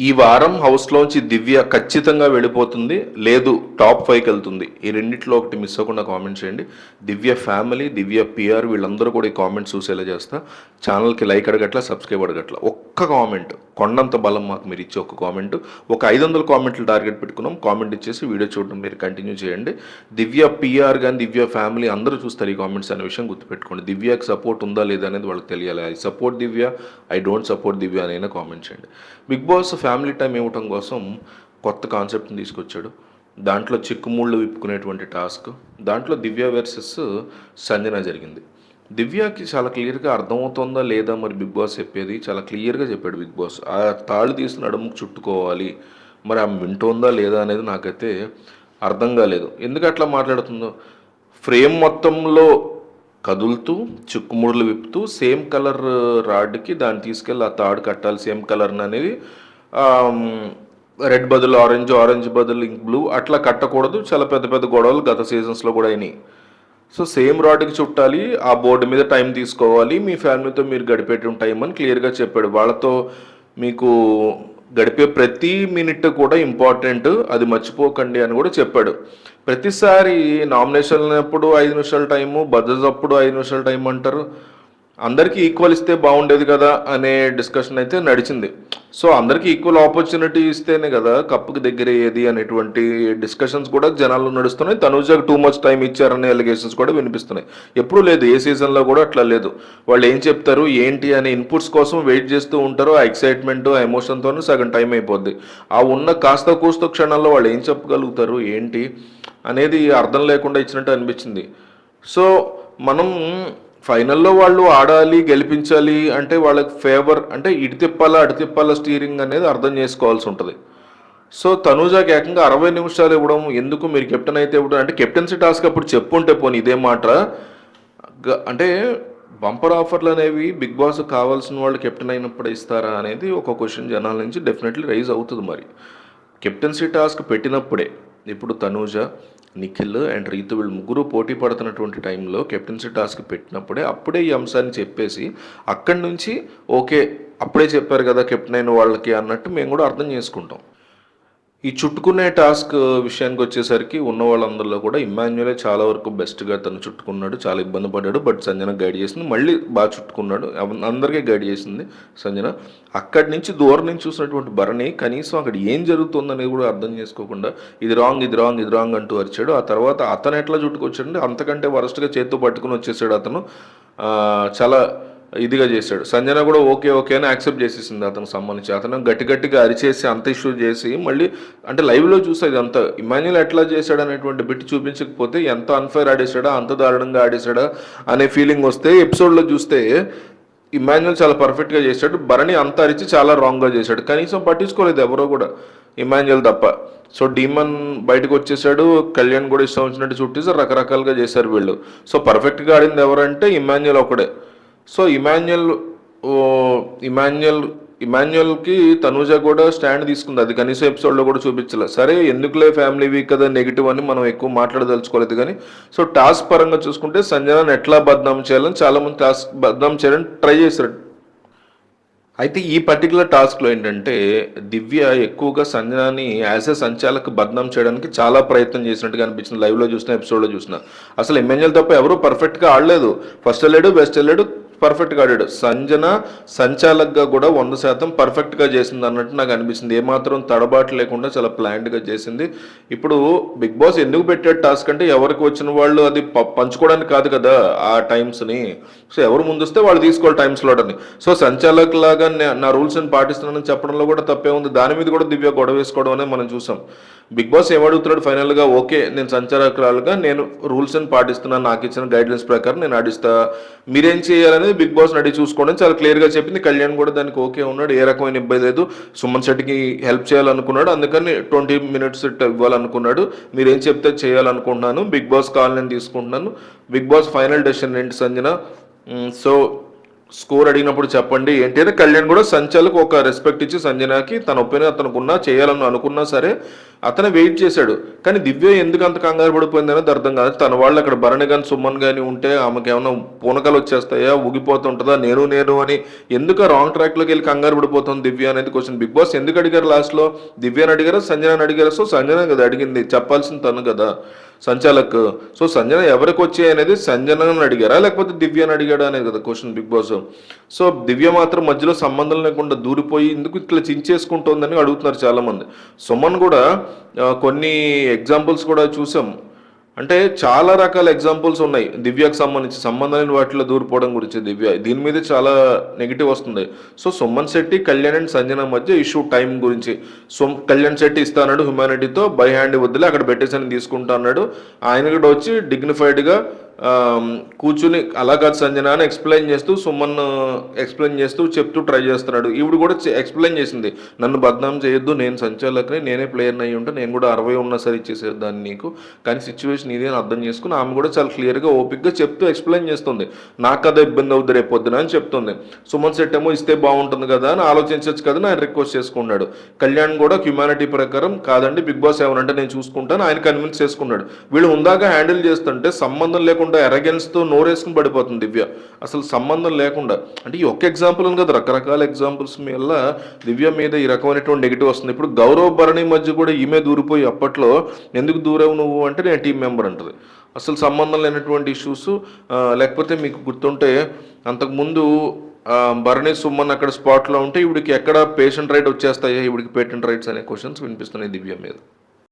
ఈ వారం హౌస్లోంచి దివ్య ఖచ్చితంగా వెళ్ళిపోతుంది, లేదు టాప్ 5కి వెళ్తుంది. ఈ రెండిట్లో ఒకటి మిస్ అవ్వకుండా కామెంట్ చేయండి. దివ్య ఫ్యామిలీ, దివ్య పిఆర్ వీళ్ళందరూ కూడా ఈ కామెంట్స్ చూసేలా చేస్తా. ఛానల్కి లైక్ అడగట్లా, సబ్స్క్రైబ్ అడగట్లా. ఒక్క కామెంట్, కొండంత బలం మాకు మీరు ఇచ్చే ఒక కామెంట్. ఒక 500 కామెంట్లు టార్గెట్ పెట్టుకున్నాం. కామెంట్ ఇచ్చేసి వీడియో చూడడం మీరు కంటిన్యూ చేయండి. దివ్య పిఆర్ కానీ దివ్య ఫ్యామిలీ అందరూ చూస్తారు ఈ కామెంట్స్ అనే విషయం గుర్తుపెట్టుకోండి. దివ్యకి సపోర్ట్ ఉందా లేదా అనేది వాళ్ళకి తెలియాలి. I support Divya, I don't support Divya అనైనా కామెంట్ చేయండి. బిగ్ బాస్ ఫ్యామిలీ టైం ఇవ్వటం కోసం కొత్త కాన్సెప్ట్ని తీసుకొచ్చాడు. దాంట్లో చిక్కుముళ్ళు విప్పుకునేటువంటి టాస్క్, దాంట్లో దివ్య వర్సెస్ సంజన జరిగింది. దివ్యకి చాలా క్లియర్గా అర్థమవుతుందా లేదా మరి బిగ్ బాస్ చెప్పేది చాలా క్లియర్గా చెప్పాడు బిగ్ బాస్. ఆ తాళ్ళు తీసిన నడుముకు చుట్టుకోవాలి, మరి ఆమె వింటోందా లేదా అనేది నాకైతే అర్థం కాలేదు. ఎందుకు అట్లా మాట్లాడుతుందో, ఫ్రేమ్ మొత్తంలో కదులుతూ చిక్కుముడులు విప్పుతూ సేమ్ కలర్ రాడ్కి దాన్ని తీసుకెళ్ళి ఆ తాడు కట్టాలి సేమ్ కలర్ అనేది. రెడ్ బదులు ఆరెంజ్, ఆరెంజ్ బదులు ఇంక్ బ్లూ అట్లా కట్టకూడదు. చాలా పెద్ద పెద్ద గొడవలు గత సీజన్స్లో కూడా అయినాయి. సో సేమ్ రాడ్కి చుట్టాలి, ఆ బోర్డు మీద టైం తీసుకోవాలి, మీ ఫ్యామిలీతో మీరు గడిపేట టైం అని క్లియర్గా చెప్పాడు. వాళ్ళతో మీకు గడిపే ప్రతి మినిట్ కూడా ఇంపార్టెంట్, అది మర్చిపోకండి అని కూడా చెప్పాడు. ప్రతిసారి నామినేషన్ అప్పుడు 5 నిమిషాల టైము, బజెస్ అప్పుడు 5 నిమిషాల టైం అంటారు. అందరికీ ఈక్వల్ ఇస్తే బాగుండేది కదా అనే డిస్కషన్ అయితే నడిచింది. సో అందరికీ ఈక్వల్ ఆపర్చునిటీ ఇస్తేనే కదా కప్పుకి దగ్గర అయ్యేది అనేటువంటి డిస్కషన్స్ కూడా జనాల్లో నడుస్తున్నాయి. తనూజకు టూ మచ్ టైం ఇచ్చారనే అలిగేషన్స్ కూడా వినిపిస్తున్నాయి. ఎప్పుడూ లేదు, ఏ సీజన్లో కూడా అట్లా లేదు. వాళ్ళు ఏం చెప్తారు ఏంటి అనే ఇన్పుట్స్ కోసం వెయిట్ చేస్తూ ఉంటారు. ఆ ఎక్సైట్మెంట్, ఆ ఎమోషన్తోనే సగం టైం అయిపోద్ది. ఆ ఉన్న కాస్త కూస్త క్షణాల్లో వాళ్ళు ఏం చెప్పగలుగుతారు ఏంటి అనేది అర్థం లేకుండా ఇచ్చినట్టు అనిపించింది. సో మనం ఫైనల్లో వాళ్ళు ఆడాలి, గెలిపించాలి అంటే వాళ్ళకి ఫేవర్ అంటే ఇటు తిప్పాలా అటు తిప్పాలా స్టీరింగ్ అనేది అర్థం చేసుకోవాల్సి ఉంటుంది. సో తనూజాకి ఏకంగా 60 నిమిషాలు ఇవ్వడం ఎందుకు, మీరు కెప్టెన్ అయితే ఇవ్వడం అంటే కెప్టెన్సీ టాస్క్ అప్పుడు చెప్పుంటే పోనీ ఇదే మాట. అంటే బంపర్ ఆఫర్లు అనేవి బిగ్ బాస్ కావాల్సిన వాళ్ళు కెప్టెన్ అయినప్పుడు ఇస్తారా అనేది ఒక క్వశ్చన్ జనాల నుంచి డెఫినెట్లీ రైజ్ అవుతుంది. మరి కెప్టెన్సీ టాస్క్ పెట్టినప్పుడే, ఇప్పుడు తనూజ, నిఖిల్ అండ్ రీతు వీళ్ళు ముగ్గురు పోటీ పడుతున్నటువంటి టైంలో కెప్టెన్సీ టాస్క్ పెట్టినప్పుడే అప్పుడే ఈ అంశాన్ని చెప్పేసి అక్కడి నుంచి ఓకే అప్పుడే చెప్పారు కదా కెప్టెన్ అయిన వాళ్ళకి అన్నట్టు మేము కూడా అర్థం చేసుకుంటాం. ఈ చుట్టుకునే టాస్క్ విషయానికి వచ్చేసరికి ఉన్న వాళ్ళందరిలో కూడా ఇమ్మాన్యుయలే చాలా వరకు బెస్ట్గా తను చుట్టుకున్నాడు. చాలా ఇబ్బంది పడ్డాడు, బట్ సంజన గైడ్ చేసింది, మళ్ళీ బాగా చుట్టుకున్నాడు. అందరికీ గైడ్ చేసింది సంజన. అక్కడి నుంచి దూరం నుంచి చూసినటువంటి భరణి కనీసం అక్కడ ఏం జరుగుతుందనేది కూడా అర్థం చేసుకోకుండా ఇది రాంగ్, ఇది రాంగ్, ఇది రాంగ్ అంటూ వచ్చాడు. ఆ తర్వాత అతను ఎట్లా చుట్టుకొచ్చాడంటే అంతకంటే వరస్ట్గా చేత్తో పట్టుకుని వచ్చేసాడు అతను. చాలా ఇదిగా చేశాడు. సంజన కూడా ఓకే ఓకే అని యాక్సెప్ట్ చేసేసింది అతనికి సంబంధించి. అతను గట్టిగా అరిచేసి అంత ఇష్యూ చేసి మళ్ళీ అంటే లైవ్లో చూసేది అంత ఇమాన్యుయల్ ఎట్లా చేశాడు అనేటువంటి బిట్ చూపించకపోతే ఎంత అన్ఫైర్ ఆడేశాడా, అంత దారుణంగా ఆడేశాడా అనే ఫీలింగ్ వస్తే, ఎపిసోడ్లో చూస్తే ఇమాన్యుయల్ చాలా పర్ఫెక్ట్గా చేశాడు, భరణి అంత అరిచి చాలా రాంగ్గా చేశాడు. కనీసం పట్టించుకోలేదు ఎవరో కూడా, ఇమాన్యుయల్ తప్ప. సో డీమన్ బయటకు వచ్చేసాడు, కళ్యాణ్ కూడా ఇష్టం వచ్చినట్టు చుట్టేసి రకరకాలుగా చేశారు వీళ్ళు. సో పర్ఫెక్ట్గా ఆడింది ఎవరంటే ఇమాన్యుయల్ ఒకడే. సో ఇమాన్యుయల్కి తనూజ కూడా స్టాండ్ తీసుకుంది, అది కనీసం ఎపిసోడ్లో కూడా చూపించలేదు. సరే ఎందుకులే ఫ్యామిలీ వీక్ కదా నెగిటివ్ అని మనం ఎక్కువ మాట్లాడదలుచుకోలేదు. కానీ సో టాస్క్ పరంగా చూసుకుంటే సంజనాన్ని ఎట్లా బద్నాం చేయాలని చాలామంది టాస్క్ బద్నాం చేయాలని ట్రై చేశారు. అయితే ఈ పర్టికులర్ టాస్క్లో ఏంటంటే దివ్య ఎక్కువగా సంజనాని యాజ్ ఎ సంచాలక్ బద్నాం చేయడానికి చాలా ప్రయత్నం చేసినట్టుగా అనిపించింది. లైవ్లో చూసిన, ఎపిసోడ్లో చూసిన. అసలు ఇమాన్యుయల్ తప్ప ఎవరు పర్ఫెక్ట్గా ఆడలేదు. ఫస్ట్ వెళ్ళాడు, బెస్ట్ వెళ్ళాడు, పర్ఫెక్ట్గా ఆడాడు. సంజన సంచాలక్గా కూడా 100% పర్ఫెక్ట్గా చేసింది అన్నట్టు నాకు అనిపిస్తుంది. ఏమాత్రం తడబాటు లేకుండా చాలా ప్లాన్డ్గా చేసింది. ఇప్పుడు బిగ్ బాస్ ఎందుకు పెట్టాడు టాస్క్ అంటే ఎవరికి వచ్చిన వాళ్ళు అది పంచుకోవడానికి కాదు కదా ఆ టైమ్స్ని. సో ఎవరు ముందు వస్తే వాళ్ళు తీసుకోవాలి టైం స్లాట్ అని. సో సంచాలక్ లాగా నా రూల్స్ని పాటిస్తున్నానని చెప్పడంలో కూడా తప్పే ఉంది. దాని మీద కూడా దివ్య గొడవ వేసుకోవడం అనేది మనం చూసాం. బిగ్ బాస్ ఏమడుగుతున్నాడు ఫైనల్గా, ఓకే నేను సంచాలకురాలుగా నేను రూల్స్ని పాటిస్తున్నాను, నాకు ఇచ్చిన గైడ్లైన్స్ ప్రకారం నేను ఆడిస్తా, మీరేం చేయాలనేది బిగ్ బాస్ అడిగి చూసుకోవడం చాలా క్లియర్గా చెప్పింది. కళ్యాణ్ కూడా దానికి ఓకే ఉన్నాడు, ఏ రకమైన ఇబ్బంది లేదు. సుమన్ శెట్టికి హెల్ప్ చేయాలనుకున్నాడు, అందుకని 20 minutes ఇవ్వాలనుకున్నాడు. మీరేం చెప్తే చేయాలనుకుంటున్నాను, బిగ్ బాస్ కాల్ నేను తీసుకుంటున్నాను. బిగ్ బాస్ ఫైనల్ డెసిషన్ ఏంటి సంజన? సో స్కోర్ అడిగినప్పుడు చెప్పండి ఏంటి అంటే కళ్యాణ్ కూడా సంచలకు ఒక రెస్పెక్ట్ ఇచ్చి సంజనాకి తన ఒపీనియన్ అతనుకున్నా చేయాలని అనుకున్నా సరే అతనే వెయిట్ చేశాడు. కానీ దివ్య ఎందుకు అంత కంగారు పడిపోయింది అనేది అర్థం కాదు. తన వాళ్ళు అక్కడ భరణి కానీ సుమన్ కానీ ఉంటే ఆమెకి ఏమైనా పూనకాలు వచ్చేస్తాయా, ఊగిపోతుంటుందా, నేను అని ఎందుకు రాంగ్ ట్రాక్లోకి వెళ్ళి కంగారు పడిపోతుంది దివ్య అనేది క్వశ్చన్. బిగ్ బాస్ ఎందుకు అడిగారు లాస్ట్లో? దివ్యని అడిగారా, సంజనాని అడిగారా? సో సంజన కదా అడిగింది, చెప్పాల్సింది తను కదా సంచాలక్. సో సంజన ఎవరికి వచ్చాయి అనేది సంజనని అడిగారా లేకపోతే దివ్యని అడిగాడా అనేది కదా క్వశ్చన్ బిగ్ బాస్. సో దివ్య మాత్రం మధ్యలో సంబంధం లేకుండా దూరిపోయి ఎందుకు ఇట్లా చించేసుకుంటోందని అడుగుతున్నారు చాలామంది. సుమన్ కూడా కొన్ని ఎగ్జాంపుల్స్ కూడా చూసాం. అంటే చాలా రకాల ఎగ్జాంపుల్స్ ఉన్నాయి దివ్యకు సంబంధించి సంబంధం లేని వాటిలో దూరిపోవడం గురించి. దివ్య దీని మీద చాలా నెగిటివ్ వస్తుంది. సో సుమన్ శెట్టి, కళ్యాణ్ అండ్ సంజన మధ్య ఇష్యూ టైం గురించి. కళ్యాణ్ శెట్టి ఇస్తాడు హ్యుమానిటీతో బై హ్యాండ్ వద్దులే అక్కడ పెట్టేసని తీసుకుంటా అన్నాడు. ఆయన కూడా వచ్చి డిగ్నిఫైడ్గా కూర్చుని అలా కాదు సంజన అని ఎక్స్ప్లెయిన్ చేస్తూ సుమన్ ఎక్స్ప్లెయిన్ చేస్తూ చెప్తూ ట్రై చేస్తున్నాడు. ఈవిడ కూడా ఎక్స్ప్లెయిన్ చేసింది, నన్ను బద్నాం చేయొద్దు, నేను సంచాలకుని, నేనే ప్లేయర్ని అయ్యి ఉంటే నేను కూడా 60 ఉన్నా సరే ఇచ్చేసేదాన్ని నీకు, కానీ సిచ్యువేషన్ ఇదే అని అర్థం చేసుకుని ఆమె కూడా చాలా క్లియర్గా ఓపిక్గా చెప్తూ ఎక్స్ప్లెయిన్ చేస్తుంది. నాకు కదా ఇబ్బంది అవుద్ది రేపు పొద్దున అని చెప్తుంది. సుమన్ సెట్ ఏమో ఇస్తే బాగుంటుంది కదా అని ఆలోచించవచ్చు కదా ఆయన రిక్వెస్ట్ చేసుకున్నాడు. కళ్యాణ్ కూడా హ్యుమానిటీ ప్రకారం కాదండి బిగ్ బాస్ ఏమనంటే నేను చూసుకుంటాను ఆయన కన్విన్స్ చేసుకున్నాడు. వీళ్ళు ఉందాక హ్యాండిల్ చేస్తుంటే సంబంధం లేకుండా ఎరగెన్స్తో నోరేసుకుని పడిపోతుంది దివ్య. అసలు సంబంధం లేకుండా అంటే ఈ ఒక్క ఎగ్జాంపుల్ ఉంది కదా, రకరకాల ఎగ్జాంపుల్స్ వల్ల దివ్య మీద ఈ రకమైనటువంటి నెగిటివ్ వస్తుంది. ఇప్పుడు గౌరవ్ భరణి మధ్య కూడా ఈమె దూరిపోయి అప్పట్లో ఎందుకు దూరావు నువ్వు అంటే నేను టీం మెంబర్ అంటది. అసలు సంబంధం లేనటువంటి ఇష్యూస్. లేకపోతే మీకు గుర్తుంటే అంతకుముందు భరణి సుమన్ అక్కడ స్పాట్లో ఉంటే ఇవిడికి ఎక్కడ పేషెంట్ రైట్ వచ్చేస్తాయా, ఇవిడికి పేటెంట్ రైట్స్ అనే క్వశ్చన్స్ వినిపిస్తున్నాయి దివ్య మీద.